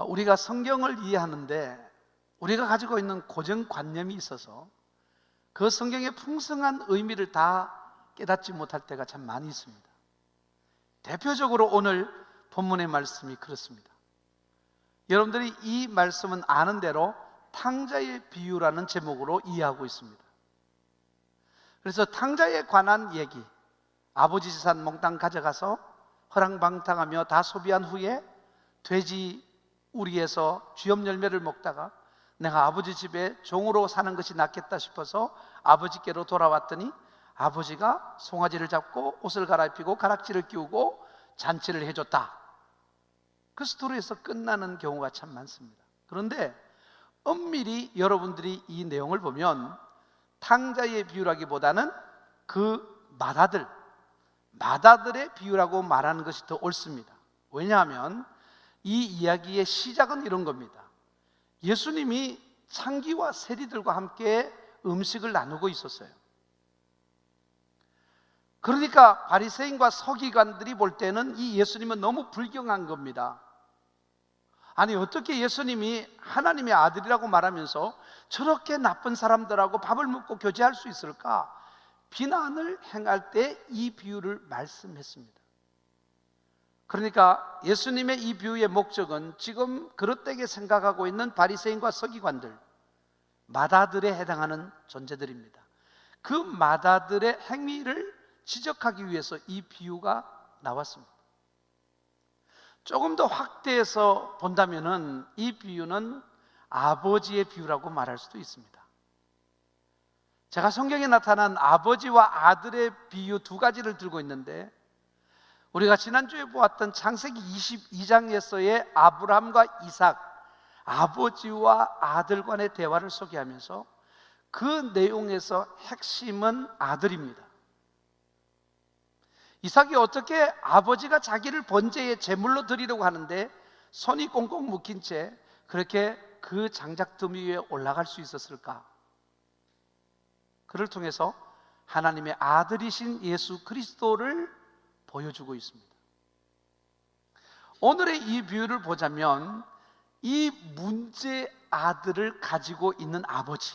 우리가 성경을 이해하는데 우리가 가지고 있는 고정관념이 있어서 그 성경의 풍성한 의미를 다 깨닫지 못할 때가 참 많이 있습니다. 대표적으로 오늘 본문의 말씀이 그렇습니다. 여러분들이 이 말씀은 아는 대로 탕자의 비유라는 제목으로 이해하고 있습니다. 그래서 탕자에 관한 얘기, 아버지 재산 몽땅 가져가서 허랑방탕하며 다 소비한 후에 돼지 우리에서 쥐염 열매를 먹다가 내가 아버지 집에 종으로 사는 것이 낫겠다 싶어서 아버지께로 돌아왔더니 아버지가 송아지를 잡고 옷을 갈아입히고 가락지를 끼우고 잔치를 해줬다. 그 스토리에서 끝나는 경우가 참 많습니다. 그런데 엄밀히 여러분들이 이 내용을 보면 탕자의 비유라기보다는 그 맏아들의 비유라고 말하는 것이 더 옳습니다. 왜냐하면 이 이야기의 시작은 이런 겁니다. 예수님이 창기와 세리들과 함께 음식을 나누고 있었어요. 그러니까 바리새인과 서기관들이 볼 때는 이 예수님은 너무 불경한 겁니다. 아니, 어떻게 예수님이 하나님의 아들이라고 말하면서 저렇게 나쁜 사람들하고 밥을 먹고 교제할 수 있을까? 비난을 행할 때 이 비유를 말씀했습니다. 그러니까 예수님의 이 비유의 목적은 지금 그릇되게 생각하고 있는 바리새인과 서기관들, 맏아들에 해당하는 존재들입니다. 그 맏아들의 행위를 지적하기 위해서 이 비유가 나왔습니다. 조금 더 확대해서 본다면은 이 비유는 아버지의 비유라고 말할 수도 있습니다. 제가 성경에 나타난 아버지와 아들의 비유 두 가지를 들고 있는데, 우리가 지난주에 보았던 창세기 22장에서의 아브라함과 이삭, 아버지와 아들 간의 대화를 소개하면서 그 내용에서 핵심은 아들입니다. 이삭이 어떻게 아버지가 자기를 번제의 제물로 드리려고 하는데 손이 꽁꽁 묶인 채 그렇게 그 장작더미 위에 올라갈 수 있었을까? 그를 통해서 하나님의 아들이신 예수 그리스도를 보여주고 있습니다. 오늘의 이 비유를 보자면 이 문제 아들을 가지고 있는 아버지,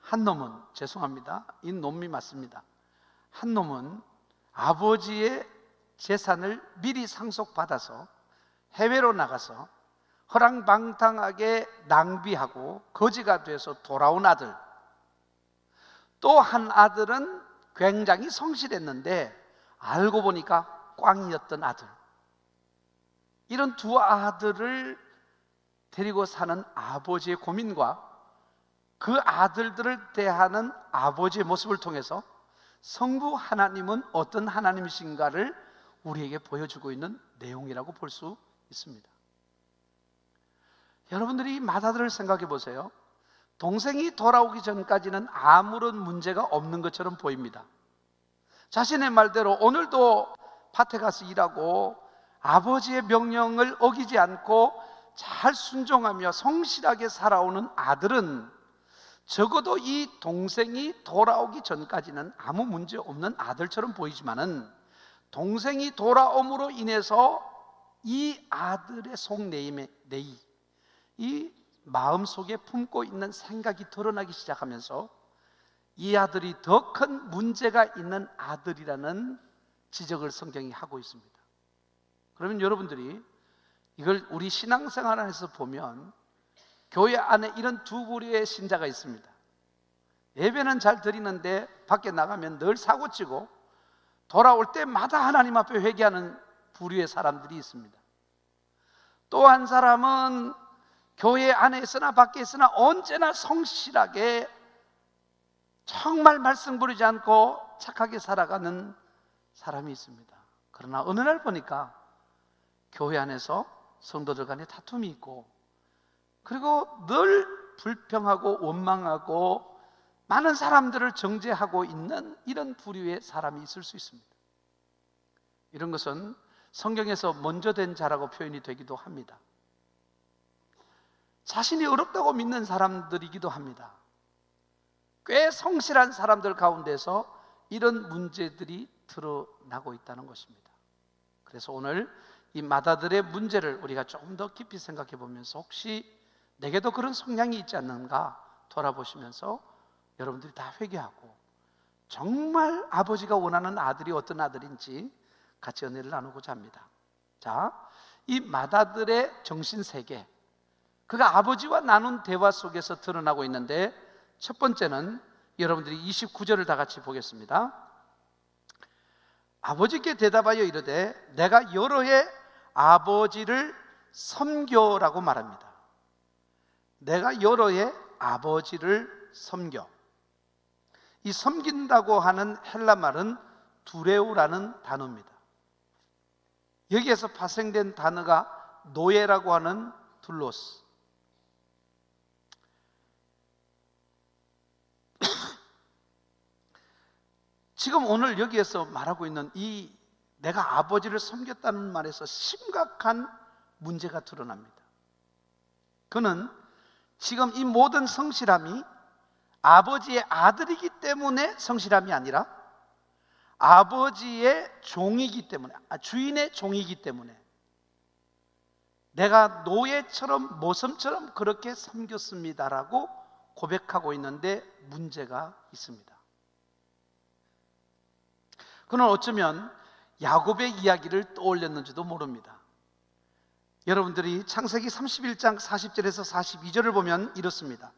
한 놈은, 죄송합니다, 이 놈이 맞습니다. 한 놈은 아버지의 재산을 미리 상속받아서 해외로 나가서 허랑방탕하게 낭비하고 거지가 돼서 돌아온 아들, 또 한 아들은 굉장히 성실했는데 알고 보니까 꽝이었던 아들. 이런 두 아들을 데리고 사는 아버지의 고민과 그 아들들을 대하는 아버지의 모습을 통해서 성부 하나님은 어떤 하나님이신가를 우리에게 보여주고 있는 내용이라고 볼 수 있습니다. 여러분들이 이 맏아들을 생각해 보세요. 동생이 돌아오기 전까지는 아무런 문제가 없는 것처럼 보입니다. 자신의 말대로 오늘도 밭에 가서 일하고 아버지의 명령을 어기지 않고 잘 순종하며 성실하게 살아오는 아들은 적어도 이 동생이 돌아오기 전까지는 아무 문제 없는 아들처럼 보이지만은 동생이 돌아옴으로 인해서 이 아들의 속내임의 내이, 이 마음속에 품고 있는 생각이 드러나기 시작하면서 이 아들이 더 큰 문제가 있는 아들이라는 지적을 성경이 하고 있습니다. 그러면 여러분들이 이걸 우리 신앙생활 안에서 보면 교회 안에 이런 두 부류의 신자가 있습니다. 예배는 잘 드리는데 밖에 나가면 늘 사고치고 돌아올 때마다 하나님 앞에 회개하는 부류의 사람들이 있습니다. 또 한 사람은 교회 안에 있으나 밖에 있으나 언제나 성실하게 정말 말씀 부리지 않고 착하게 살아가는 사람이 있습니다. 그러나 어느 날 보니까 교회 안에서 성도들 간에 다툼이 있고, 그리고 늘 불평하고 원망하고 많은 사람들을 정죄하고 있는 이런 부류의 사람이 있을 수 있습니다. 이런 것은 성경에서 먼저 된 자라고 표현이 되기도 합니다. 자신이 어렵다고 믿는 사람들이기도 합니다. 꽤 성실한 사람들 가운데서 이런 문제들이 드러나고 있다는 것입니다. 그래서 오늘 이 마다들의 문제를 우리가 조금 더 깊이 생각해 보면서 혹시 내게도 그런 성향이 있지 않는가 돌아보시면서 여러분들이 다 회개하고 정말 아버지가 원하는 아들이 어떤 아들인지 같이 은혜를 나누고자 합니다. 자, 이 마다들의 정신세계, 그가 아버지와 나눈 대화 속에서 드러나고 있는데, 첫 번째는 여러분들이 29절을 다 같이 보겠습니다. 아버지께 대답하여 이르되 내가 여러 해 아버지를 섬겨라고 말합니다. 내가 여러 해 아버지를 섬겨. 이 섬긴다고 하는 헬라 말은 두레우라는 단어입니다. 여기에서 파생된 단어가 노예라고 하는 둘로스. 지금 오늘 여기에서 말하고 있는 이 내가 아버지를 섬겼다는 말에서 심각한 문제가 드러납니다. 그는 지금 이 모든 성실함이 아버지의 아들이기 때문에 성실함이 아니라 아버지의 종이기 때문에, 주인의 종이기 때문에 내가 노예처럼 모섬처럼 그렇게 섬겼습니다라고 고백하고 있는데 문제가 있습니다. 그는 어쩌면 야곱의 이야기를 떠올렸는지도 모릅니다. 여러분들이 창세기 31장 40절에서 42절을 보면 이렇습니다.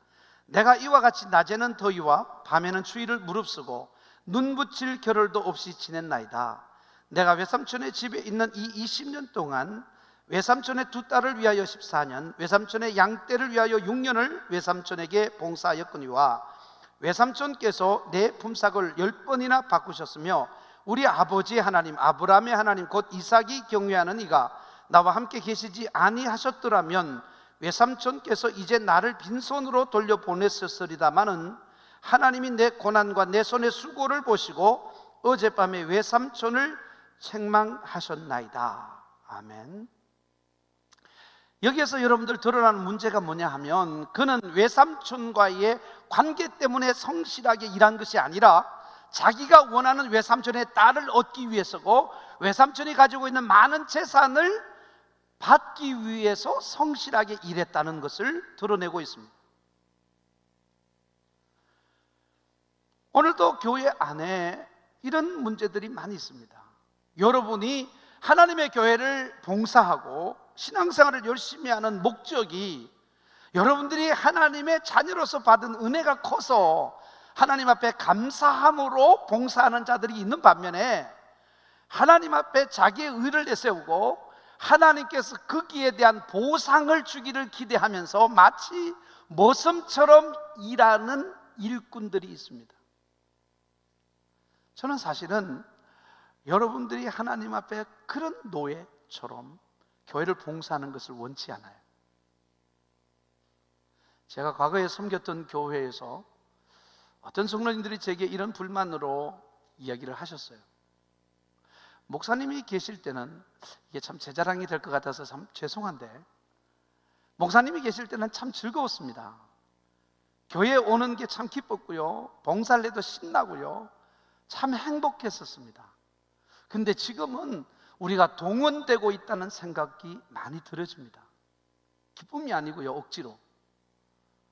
내가 이와 같이 낮에는 더위와 밤에는 추위를 무릅쓰고 눈 붙일 겨를도 없이 지냈나이다. 내가 외삼촌의 집에 있는 이 20년 동안 외삼촌의 두 딸을 위하여 14년, 외삼촌의 양떼를 위하여 6년을 외삼촌에게 봉사하였거니와 외삼촌께서 내 품삯을 10번이나 바꾸셨으며 우리 아버지의 하나님 아브라함의 하나님 곧 이삭이 경외하는 이가 나와 함께 계시지 아니하셨더라면 외삼촌께서 이제 나를 빈손으로 돌려보냈었으리다마는 하나님이 내 고난과 내 손의 수고를 보시고 어젯밤에 외삼촌을 책망하셨나이다. 아멘. 여기에서 여러분들 드러나는 문제가 뭐냐 하면 그는 외삼촌과의 관계 때문에 성실하게 일한 것이 아니라 자기가 원하는 외삼촌의 딸을 얻기 위해서고 외삼촌이 가지고 있는 많은 재산을 받기 위해서 성실하게 일했다는 것을 드러내고 있습니다. 오늘도 교회 안에 이런 문제들이 많이 있습니다. 여러분이 하나님의 교회를 봉사하고 신앙생활을 열심히 하는 목적이 여러분들이 하나님의 자녀로서 받은 은혜가 커서 하나님 앞에 감사함으로 봉사하는 자들이 있는 반면에 하나님 앞에 자기의 의를 내세우고 하나님께서 거기에 대한 보상을 주기를 기대하면서 마치 모섬처럼 일하는 일꾼들이 있습니다. 저는 사실은 여러분들이 하나님 앞에 그런 노예처럼 교회를 봉사하는 것을 원치 않아요. 제가 과거에 섬겼던 교회에서 어떤 성도님들이 제게 이런 불만으로 이야기를 하셨어요. 목사님이 계실 때는 이게 참 제 자랑이 될 것 같아서 참 죄송한데 목사님이 계실 때는 참 즐거웠습니다. 교회에 오는 게 참 기뻤고요, 봉사를 해도 신나고요, 참 행복했었습니다. 근데 지금은 우리가 동원되고 있다는 생각이 많이 들어집니다. 기쁨이 아니고요, 억지로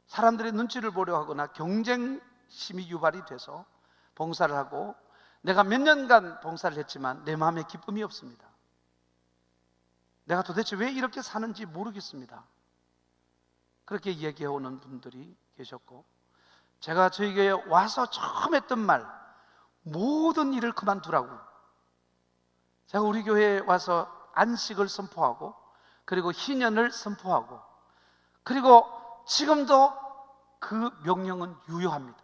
사람들의 눈치를 보려 하거나 경쟁심이 유발이 돼서 봉사를 하고 내가 몇 년간 봉사를 했지만 내 마음에 기쁨이 없습니다. 내가 도대체 왜 이렇게 사는지 모르겠습니다. 그렇게 이야기해 오는 분들이 계셨고, 제가 저희 교회에 와서 처음 했던 말, 모든 일을 그만두라고. 제가 우리 교회에 와서 안식을 선포하고 그리고 희년을 선포하고 그리고 지금도 그 명령은 유효합니다.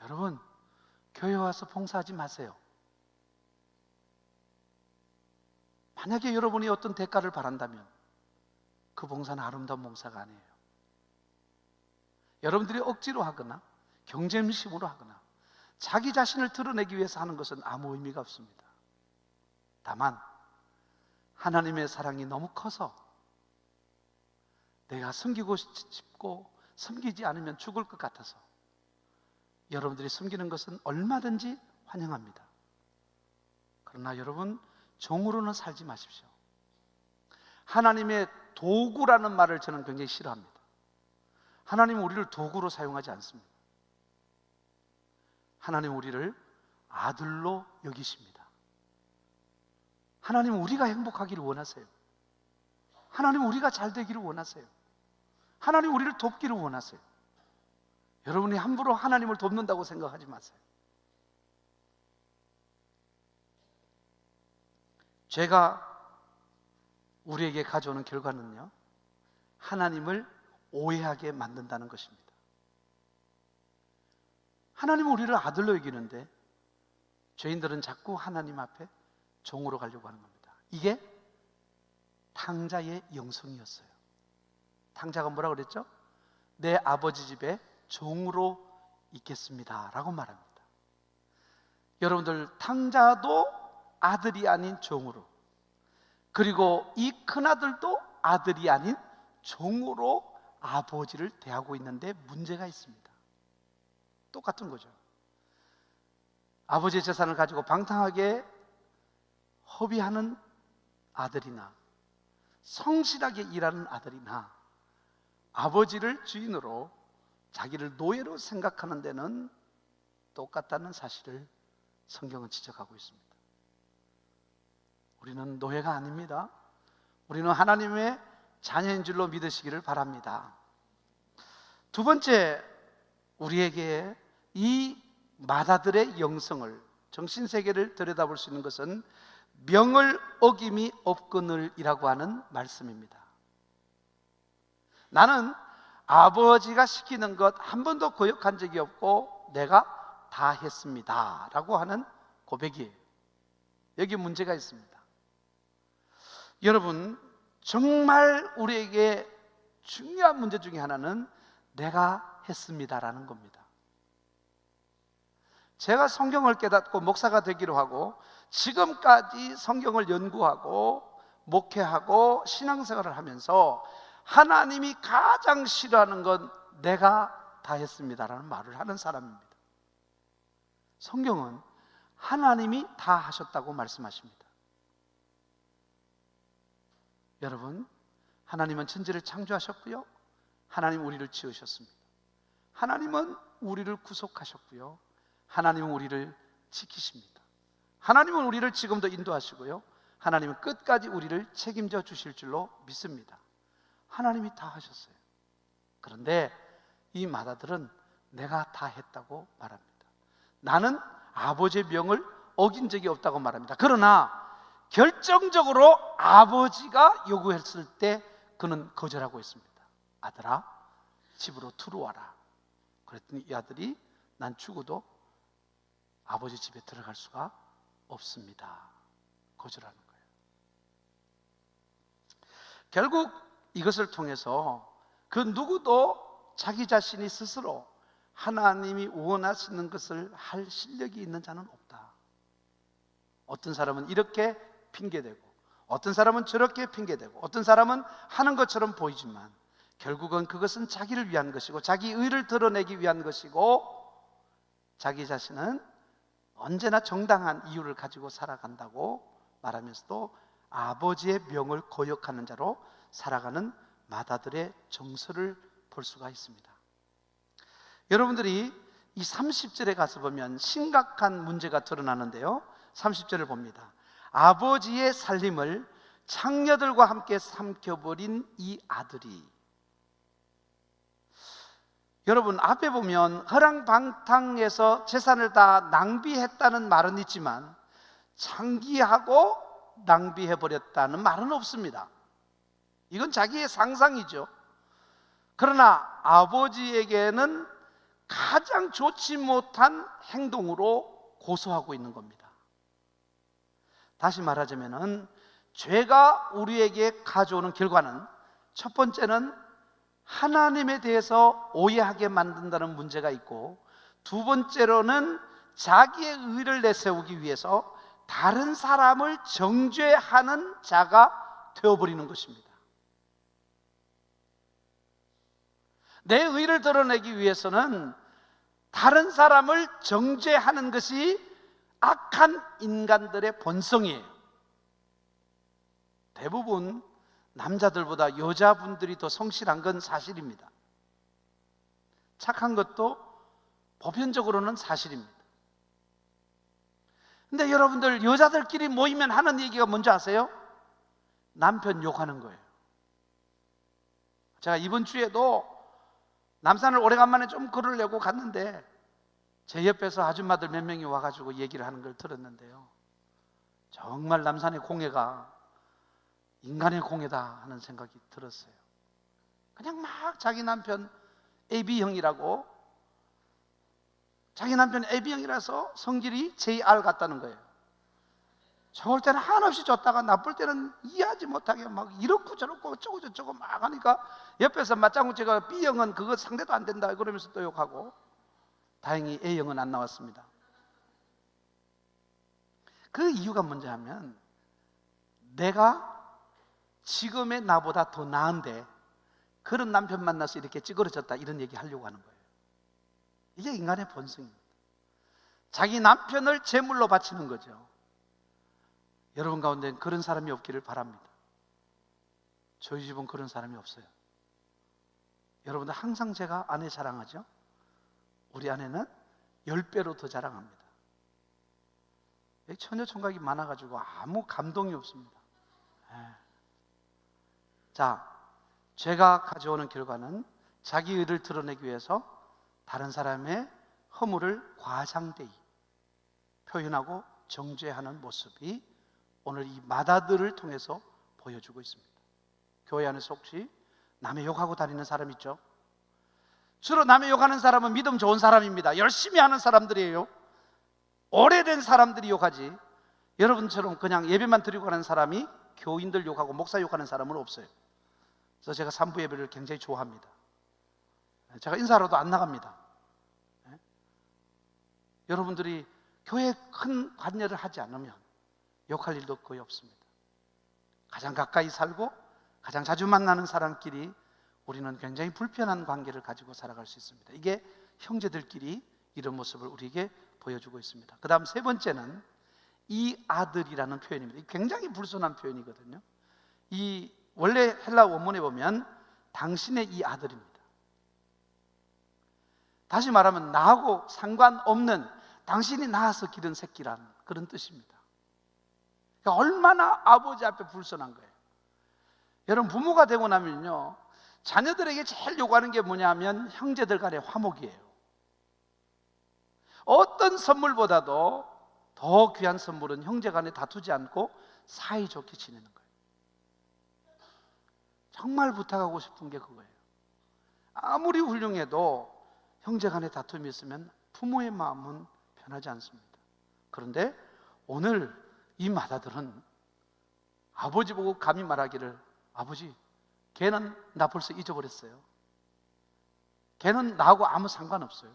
여러분, 교회 와서 봉사하지 마세요. 만약에 여러분이 어떤 대가를 바란다면 그 봉사는 아름다운 봉사가 아니에요. 여러분들이 억지로 하거나 경쟁심으로 하거나 자기 자신을 드러내기 위해서 하는 것은 아무 의미가 없습니다. 다만 하나님의 사랑이 너무 커서 내가 섬기고 싶고 섬기지 않으면 죽을 것 같아서 여러분들이 섬기는 것은 얼마든지 환영합니다. 그러나 여러분, 종으로는 살지 마십시오. 하나님의 도구라는 말을 저는 굉장히 싫어합니다. 하나님은 우리를 도구로 사용하지 않습니다. 하나님은 우리를 아들로 여기십니다. 하나님은 우리가 행복하기를 원하세요. 하나님은 우리가 잘 되기를 원하세요. 하나님은 우리를 돕기를 원하세요. 여러분이 함부로 하나님을 돕는다고 생각하지 마세요. 죄가 우리에게 가져오는 결과는요, 하나님을 오해하게 만든다는 것입니다. 하나님은 우리를 아들로 여기는데 죄인들은 자꾸 하나님 앞에 종으로 가려고 하는 겁니다. 이게 탕자의 영성이었어요. 탕자가 뭐라 그랬죠? 내 아버지 집에 종으로 있겠습니다 라고 말합니다. 여러분들, 탕자도 아들이 아닌 종으로, 그리고 이 큰아들도 아들이 아닌 종으로 아버지를 대하고 있는데 문제가 있습니다. 똑같은 거죠. 아버지의 재산을 가지고 방탕하게 허비하는 아들이나 성실하게 일하는 아들이나 아버지를 주인으로 자기를 노예로 생각하는 데는 똑같다는 사실을 성경은 지적하고 있습니다. 우리는 노예가 아닙니다. 우리는 하나님의 자녀인 줄로 믿으시기를 바랍니다. 두 번째, 우리에게 이 마다들의 영성을, 정신세계를 들여다볼 수 있는 것은 명을 어김이 없거늘이라고 하는 말씀입니다. 나는 아버지가 시키는 것 한 번도 거역한 적이 없고 내가 다 했습니다 라고 하는 고백이에요. 여기 문제가 있습니다. 여러분, 정말 우리에게 중요한 문제 중에 하나는 내가 했습니다라는 겁니다. 제가 성경을 깨닫고 목사가 되기로 하고 지금까지 성경을 연구하고 목회하고 신앙생활을 하면서 하나님이 가장 싫어하는 건 내가 다 했습니다라는 말을 하는 사람입니다. 성경은 하나님이 다 하셨다고 말씀하십니다. 여러분, 하나님은 천지를 창조하셨고요, 하나님은 우리를 지으셨습니다. 하나님은 우리를 구속하셨고요, 하나님은 우리를 지키십니다. 하나님은 우리를 지금도 인도하시고요, 하나님은 끝까지 우리를 책임져 주실 줄로 믿습니다. 하나님이 다 하셨어요. 그런데 이 마다들은 내가 다 했다고 말합니다. 나는 아버지의 명을 어긴 적이 없다고 말합니다. 그러나 결정적으로 아버지가 요구했을 때 그는 거절하고 있습니다. 아들아, 집으로 들어와라. 그랬더니 이 아들이 난 죽어도 아버지 집에 들어갈 수가 없습니다. 거절하는 거예요. 결국 이것을 통해서 그 누구도 자기 자신이 스스로 하나님이 원하시는 것을 할 실력이 있는 자는 없다. 어떤 사람은 이렇게 핑계대고 어떤 사람은 저렇게 핑계대고 어떤 사람은 하는 것처럼 보이지만 결국은 그것은 자기를 위한 것이고 자기 의를 드러내기 위한 것이고 자기 자신은 언제나 정당한 이유를 가지고 살아간다고 말하면서도 아버지의 명을 거역하는 자로 살아가는 마다들의 정서를 볼 수가 있습니다. 여러분들이 이 30절에 가서 보면 심각한 문제가 드러나는데요, 30절을 봅니다. 아버지의 살림을 창녀들과 함께 삼켜버린 이 아들이, 여러분 앞에 보면 허랑방탕해서 재산을 다 낭비했다는 말은 있지만 창기하고 낭비해버렸다는 말은 없습니다. 이건 자기의 상상이죠. 그러나 아버지에게는 가장 좋지 못한 행동으로 고소하고 있는 겁니다. 다시 말하자면 죄가 우리에게 가져오는 결과는 첫 번째는 하나님에 대해서 오해하게 만든다는 문제가 있고, 두 번째로는 자기의 의를 내세우기 위해서 다른 사람을 정죄하는 자가 되어버리는 것입니다. 내 의를 드러내기 위해서는 다른 사람을 정죄하는 것이 악한 인간들의 본성이에요. 대부분 남자들보다 여자분들이 더 성실한 건 사실입니다. 착한 것도 보편적으로는 사실입니다. 근데 여러분들, 여자들끼리 모이면 하는 얘기가 뭔지 아세요? 남편 욕하는 거예요. 제가 이번 주에도 남산을 오래간만에 좀 걸으려고 갔는데 제 옆에서 아줌마들 몇 명이 와가지고 얘기를 하는 걸 들었는데요, 정말 남산의 공해가 인간의 공해다 하는 생각이 들었어요. 그냥 막 자기 남편 AB형이라고, 자기 남편 AB형이라서 성질이 JR 같다는 거예요. 좋을 때는 한없이 좋다가 나쁠 때는 이해하지 못하게 막 이렇고 저렇고 어쩌고 저쩌고 막 하니까 옆에서 맞장구치가 B형은 그거 상대도 안 된다 그러면서 또 욕하고, 다행히 A형은 안 나왔습니다. 그 이유가 뭔지 하면, 내가 지금의 나보다 더 나은데 그런 남편 만나서 이렇게 찌그러졌다 이런 얘기 하려고 하는 거예요. 이게 인간의 본성입니다. 자기 남편을 제물로 바치는 거죠. 여러분 가운데는 그런 사람이 없기를 바랍니다. 저희 집은 그런 사람이 없어요. 여러분들 항상 제가 아내 자랑하죠? 우리 아내는 10배로 더 자랑합니다. 처녀 총각이 많아가지고 아무 감동이 없습니다. 자, 죄가 가져오는 결과는 자기 의를 드러내기 위해서 다른 사람의 허물을 과장되이 표현하고 정죄하는 모습이 오늘 이 마다들을 통해서 보여주고 있습니다. 교회 안에서 혹시 남의 욕하고 다니는 사람 있죠? 주로 남의 욕하는 사람은 믿음 좋은 사람입니다. 열심히 하는 사람들이에요. 오래된 사람들이 욕하지, 여러분처럼 그냥 예배만 드리고 가는 사람이 교인들 욕하고 목사 욕하는 사람은 없어요. 그래서 제가 산부 예배를 굉장히 좋아합니다. 제가 인사로도 안 나갑니다. 여러분들이 교회에 큰 관여를 하지 않으면 욕할 일도 거의 없습니다. 가장 가까이 살고 가장 자주 만나는 사람끼리 우리는 굉장히 불편한 관계를 가지고 살아갈 수 있습니다. 이게 형제들끼리 이런 모습을 우리에게 보여주고 있습니다. 그 다음 세 번째는 이 아들이라는 표현입니다. 굉장히 불손한 표현이거든요. 이 원래 헬라 원문에 보면 당신의 이 아들입니다. 다시 말하면 나하고 상관없는, 당신이 낳아서 기른 새끼란 그런 뜻입니다. 그러니까 얼마나 아버지 앞에 불손한 거예요. 여러분, 부모가 되고 나면요, 자녀들에게 제일 요구하는 게 뭐냐면 형제들 간의 화목이에요. 어떤 선물보다도 더 귀한 선물은 형제 간에 다투지 않고 사이좋게 지내는 거예요. 정말 부탁하고 싶은 게 그거예요. 아무리 훌륭해도 형제 간에 다툼이 있으면 부모의 마음은 편하지 않습니다. 그런데 오늘 이 마다들은 아버지 보고 감히 말하기를, 아버지, 걔는 나 벌써 잊어버렸어요. 걔는 나하고 아무 상관없어요.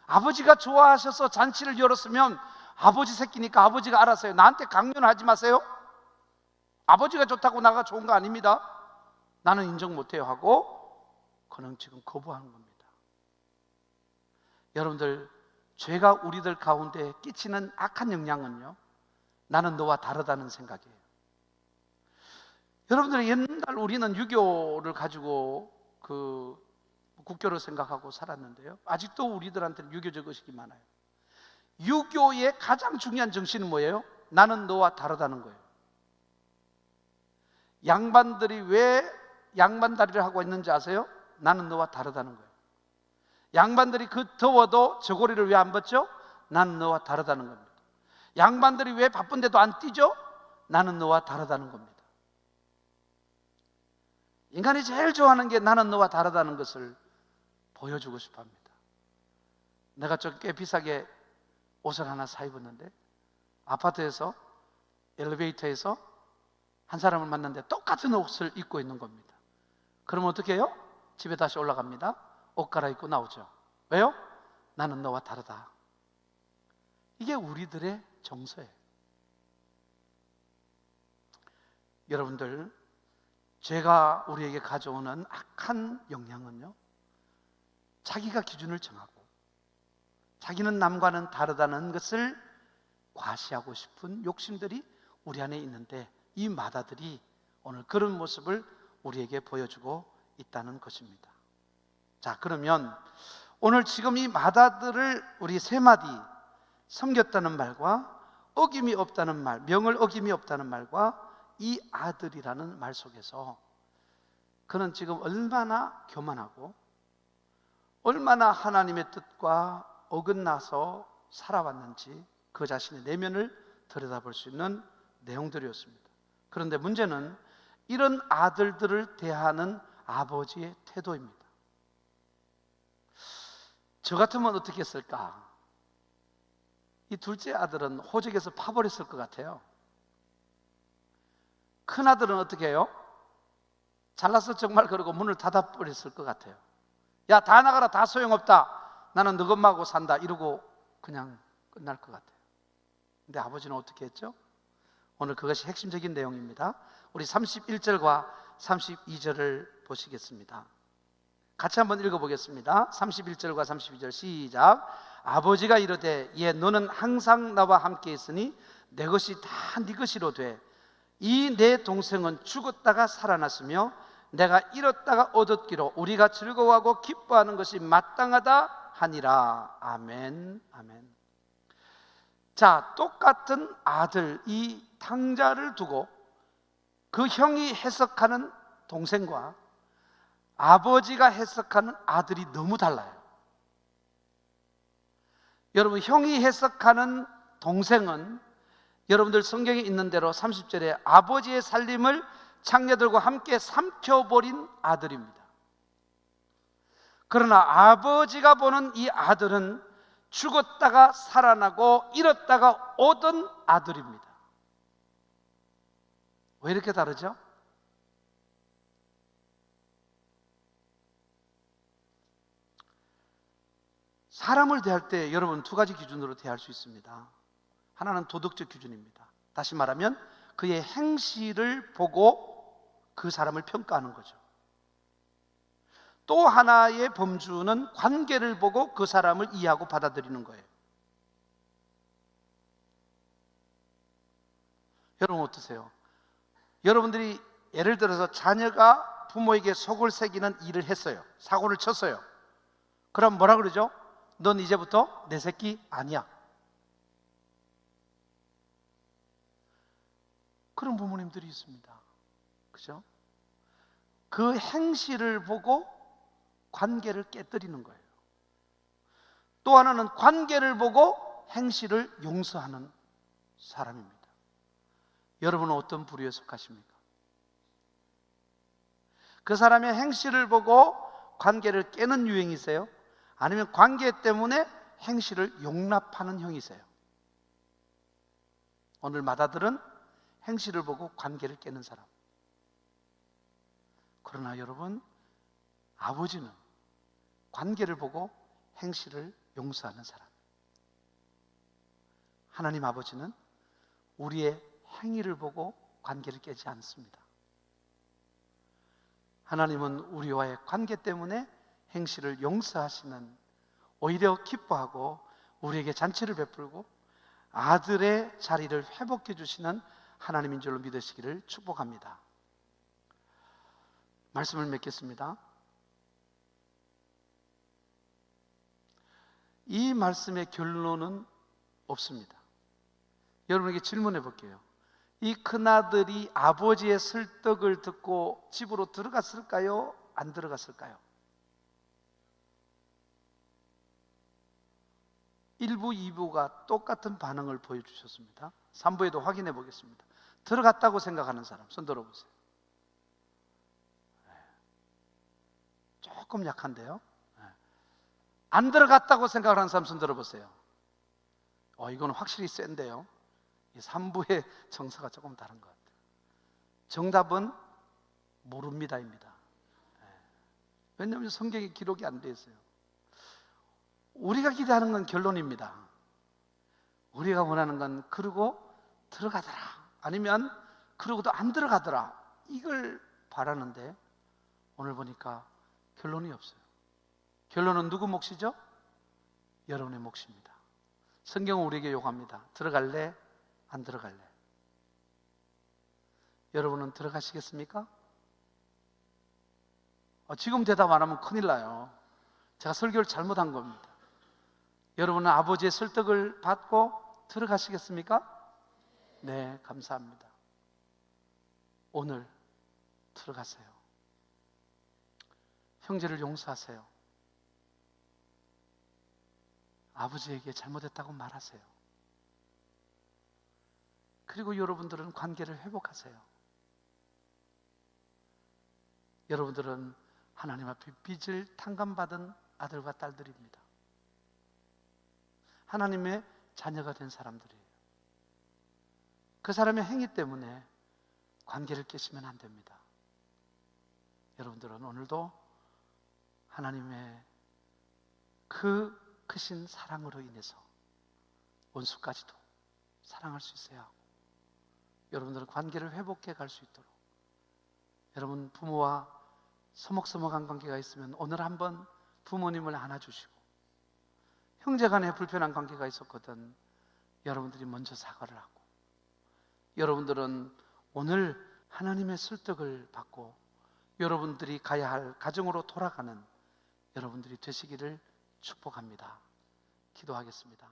아버지가 좋아하셔서 잔치를 열었으면 아버지 새끼니까 아버지가 알아서요. 나한테 강요하지 마세요. 아버지가 좋다고 나가 좋은 거 아닙니다. 나는 인정 못해요 하고 그는 지금 거부하는 겁니다. 여러분들, 죄가 우리들 가운데 끼치는 악한 영향은요, 나는 너와 다르다는 생각이에요. 여러분들, 옛날 우리는 유교를 가지고 그 국교를 생각하고 살았는데요, 아직도 우리들한테는 유교적 의식이 많아요. 유교의 가장 중요한 정신은 뭐예요? 나는 너와 다르다는 거예요. 양반들이 왜 양반다리를 하고 있는지 아세요? 나는 너와 다르다는 거예요. 양반들이 그 더워도 저고리를 왜 안 벗죠? 나는 너와 다르다는 겁니다. 양반들이 왜 바쁜데도 안 뛰죠? 나는 너와 다르다는 겁니다. 인간이 제일 좋아하는 게 나는 너와 다르다는 것을 보여주고 싶어 합니다. 내가 꽤 비싸게 옷을 하나 사 입었는데 아파트에서 엘리베이터에서 한 사람을 만났는데 똑같은 옷을 입고 있는 겁니다. 그러면 어떻게 해요? 집에 다시 올라갑니다. 옷 갈아입고 나오죠. 왜요? 나는 너와 다르다. 이게 우리들의 정서예요. 여러분들, 죄가 우리에게 가져오는 악한 영향은요, 자기가 기준을 정하고 자기는 남과는 다르다는 것을 과시하고 싶은 욕심들이 우리 안에 있는데, 이 마다들이 오늘 그런 모습을 우리에게 보여주고 있다는 것입니다. 자, 그러면 오늘 지금 이 맏아들을 우리 세 마디 섬겼다는 말과 어김이 없다는 말, 명을 어김이 없다는 말과 이 아들이라는 말 속에서 그는 지금 얼마나 교만하고 얼마나 하나님의 뜻과 어긋나서 살아왔는지 그 자신의 내면을 들여다볼 수 있는 내용들이었습니다. 그런데 문제는 이런 아들들을 대하는 아버지의 태도입니다. 저 같으면 어떻게 했을까? 이 둘째 아들은 호적에서 파버렸을 것 같아요. 큰 아들은 어떻게 해요? 잘났어 정말 그러고 문을 닫아버렸을 것 같아요. 야, 다 나가라, 다 소용없다, 나는 너 엄마하고 산다, 이러고 그냥 끝날 것 같아요. 근데 아버지는 어떻게 했죠? 오늘 그것이 핵심적인 내용입니다. 우리 31절과 32절을 보시겠습니다. 같이 한번 읽어보겠습니다. 31절과 32절 시작. 아버지가 이르되 예, 너는 항상 나와 함께 있으니 내 것이 다 네 것이로 돼. 이 내 동생은 죽었다가 살아났으며 내가 잃었다가 얻었기로 우리가 즐거워하고 기뻐하는 것이 마땅하다 하니라. 아멘, 아멘. 자, 똑같은 아들, 이 탕자를 두고 그 형이 해석하는 동생과 아버지가 해석하는 아들이 너무 달라요. 여러분, 형이 해석하는 동생은 여러분들 성경에 있는 대로 30절에 아버지의 살림을 창녀들과 함께 삼켜버린 아들입니다. 그러나 아버지가 보는 이 아들은 죽었다가 살아나고 잃었다가 얻은 아들입니다. 왜 이렇게 다르죠? 사람을 대할 때 여러분 두 가지 기준으로 대할 수 있습니다. 하나는 도덕적 기준입니다. 다시 말하면 그의 행실을 보고 그 사람을 평가하는 거죠. 또 하나의 범주는 관계를 보고 그 사람을 이해하고 받아들이는 거예요. 여러분 어떠세요? 여러분들이 예를 들어서 자녀가 부모에게 속을 새기는 일을 했어요. 사고를 쳤어요. 그럼 뭐라 그러죠? 넌 이제부터 내 새끼 아니야. 그런 부모님들이 있습니다. 그죠? 그 행실을 보고 관계를 깨뜨리는 거예요. 또 하나는 관계를 보고 행실을 용서하는 사람입니다. 여러분은 어떤 부류에 속하십니까? 그 사람의 행실을 보고 관계를 깨는 유형이세요? 아니면 관계 때문에 행실을 용납하는 형이세요? 오늘 맏아들은 행실을 보고 관계를 깨는 사람. 그러나 여러분, 아버지는 관계를 보고 행실을 용서하는 사람. 하나님 아버지는 우리의 행위를 보고 관계를 깨지 않습니다. 하나님은 우리와의 관계 때문에 행실을 용서하시는, 오히려 기뻐하고 우리에게 잔치를 베풀고 아들의 자리를 회복해 주시는 하나님인 줄로 믿으시기를 축복합니다. 말씀을 맺겠습니다. 이 말씀의 결론은 없습니다. 여러분에게 질문해 볼게요. 이 큰아들이 아버지의 설득을 듣고 집으로 들어갔을까요? 안 들어갔을까요? 1부, 2부가 똑같은 반응을 보여주셨습니다. 3부에도 확인해 보겠습니다. 들어갔다고 생각하는 사람 손 들어보세요. 조금 약한데요. 안 들어갔다고 생각하는 사람 손 들어보세요. 이건 확실히 센데요. 이 3부의 정서가 조금 다른 것 같아요. 정답은 모릅니다입니다. 왜냐하면 성경에 기록이 안 돼 있어요. 우리가 기대하는 건 결론입니다. 우리가 원하는 건 그러고 들어가더라, 아니면 그러고도 안 들어가더라, 이걸 바라는데 오늘 보니까 결론이 없어요. 결론은 누구 몫이죠? 여러분의 몫입니다. 성경은 우리에게 요구합니다. 들어갈래? 안 들어갈래? 여러분은 들어가시겠습니까? 지금 대답 안 하면 큰일 나요. 제가 설교를 잘못한 겁니다. 여러분은 아버지의 설득을 받고 들어가시겠습니까? 네, 감사합니다. 오늘 들어가세요. 형제를 용서하세요. 아버지에게 잘못했다고 말하세요. 그리고 여러분들은 관계를 회복하세요. 여러분들은 하나님 앞에 빚을 탕감받은 아들과 딸들입니다. 하나님의 자녀가 된 사람들이에요. 그 사람의 행위 때문에 관계를 깨시면 안 됩니다. 여러분들은 오늘도 하나님의 그 크신 사랑으로 인해서 원수까지도 사랑할 수 있어야 하고, 여러분들은 관계를 회복해 갈 수 있도록, 여러분 부모와 서먹서먹한 관계가 있으면 오늘 한번 부모님을 안아주시고, 형제 간에 불편한 관계가 있었거든 여러분들이 먼저 사과를 하고, 여러분들은 오늘 하나님의 설득을 받고 여러분들이 가야 할 가정으로 돌아가는 여러분들이 되시기를 축복합니다. 기도하겠습니다.